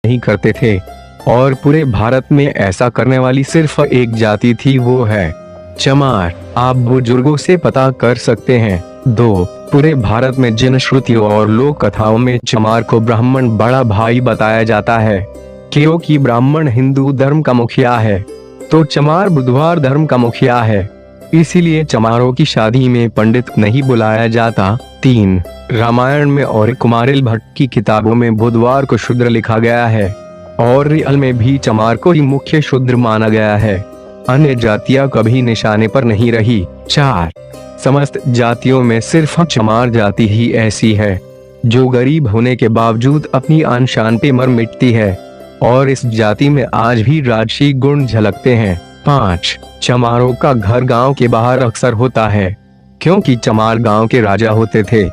नहीं करते थे और पूरे भारत में ऐसा करने वाली सिर्फ एक जाति थी, वो है चमार। आप बुजुर्गों से पता कर सकते हैं। 2. पूरे भारत में जिन श्रुतियों और लोक कथाओं में चमार को ब्राह्मण बड़ा भाई बताया जाता है, क्योंकि ब्राह्मण हिंदू धर्म का मुखिया है तो चमार बुधवार धर्म का मुखिया है, इसीलिए चमारों की शादी में पंडित नहीं बुलाया जाता। 3. रामायण में और कुमारिल भट्ट की किताबों में बुधवार को शूद्र लिखा गया है और रियल में भी चमार को ही मुख्य शूद्र माना गया है। अन्य जातियां कभी निशाने पर नहीं रही। 4. समस्त जातियों में सिर्फ चमार जाति ही ऐसी है जो गरीब होने के बावजूद अपनी आन शान पे मर मिटती है और इस जाति में आज भी राजसी गुण झलकते हैं। 5. चमारों का घर गांव के बाहर अक्सर होता है क्योंकि चमार गांव के राजा होते थे।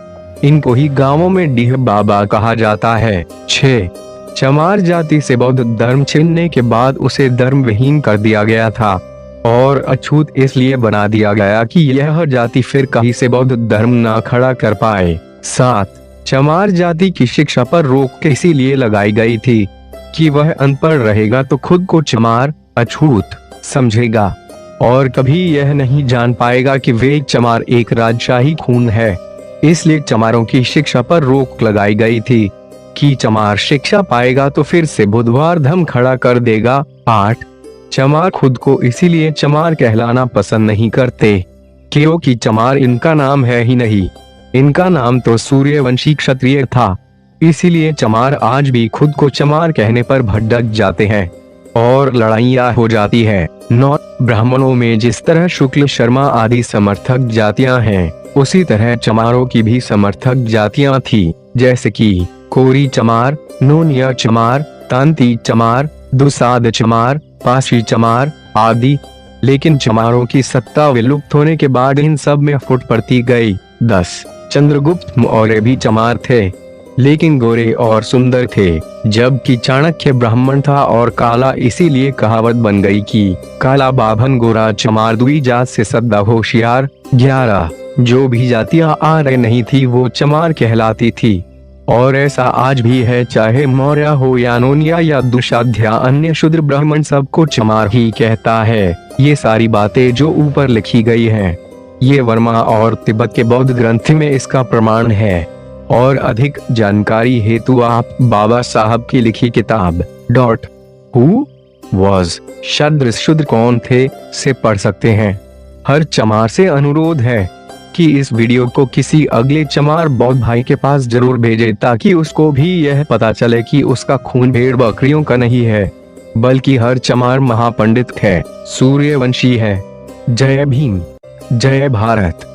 इनको ही गांवों में डीह बाबा कहा जाता है। 6. चमार जाति से बौद्ध धर्म छीनने के बाद उसे धर्म विहीन कर दिया गया था और अछूत इसलिए बना दिया गया कि यह जाति फिर कहीं से बौद्ध धर्म ना खड़ा कर पाए। 7. चमार जाति की शिक्षा पर रोक इसीलिए लगाई गई थी कि वह अनपढ़ रहेगा तो खुद को चमार अछूत समझेगा और कभी यह नहीं जान पाएगा कि वे चमार एक राजशाही खून है। इसलिए चमारों की शिक्षा पर रोक लगाई गई थी कि चमार शिक्षा पाएगा तो फिर से बुधवार धर्म खड़ा कर देगा। 8. चमार खुद को इसीलिए चमार कहलाना पसंद नहीं करते क्योंकि चमार इनका नाम है ही नहीं, इनका नाम तो सूर्यवंशी क्षत्रिय था, इसीलिए चमार आज भी खुद को चमार कहने पर भड़क जाते हैं और लड़ाइयाँ हो जाती है। 9. ब्राह्मणों में जिस तरह शुक्ल शर्मा आदि समर्थक जातियां हैं, उसी तरह चमारों की भी समर्थक जातियां थी, जैसे कि कोरी चमार, नोनिया चमार, तांती चमार, दुसाद चमार, पाशी चमार आदि। लेकिन चमारों की सत्ता विलुप्त होने के बाद इन सब में फुट पड़ती गई। 10. चंद्रगुप्त मौर्य भी चमार थे लेकिन गोरे और सुंदर थे, जबकि चाणक्य ब्राह्मण था और काला, इसीलिए कहावत बन गई कि काला बाभन गोरा चमार दुई जात से सदा होशियार। 11. जो भी जातियां आ रही नहीं थी वो चमार कहलाती थी और ऐसा आज भी है, चाहे मौर्य हो या नोनिया या दुशाध्या, अन्य शूद्र ब्राह्मण सबको चमार ही कहता है। ये सारी बातें जो ऊपर लिखी गई हैं, ये वर्मा और तिब्बत के बौद्ध ग्रंथ में इसका प्रमाण है और अधिक जानकारी हेतु आप बाबा साहब की लिखी किताब हु वॉज शूद्र कौन थे से पढ़ सकते हैं। हर चमार से अनुरोध है कि इस वीडियो को किसी अगले चमार बौद्ध भाई के पास जरूर भेजे ताकि उसको भी यह पता चले कि उसका खून भेड़ बकरियों का नहीं है बल्कि हर चमार महापंडित है, सूर्यवंशी है। जय भीम, जय भारत।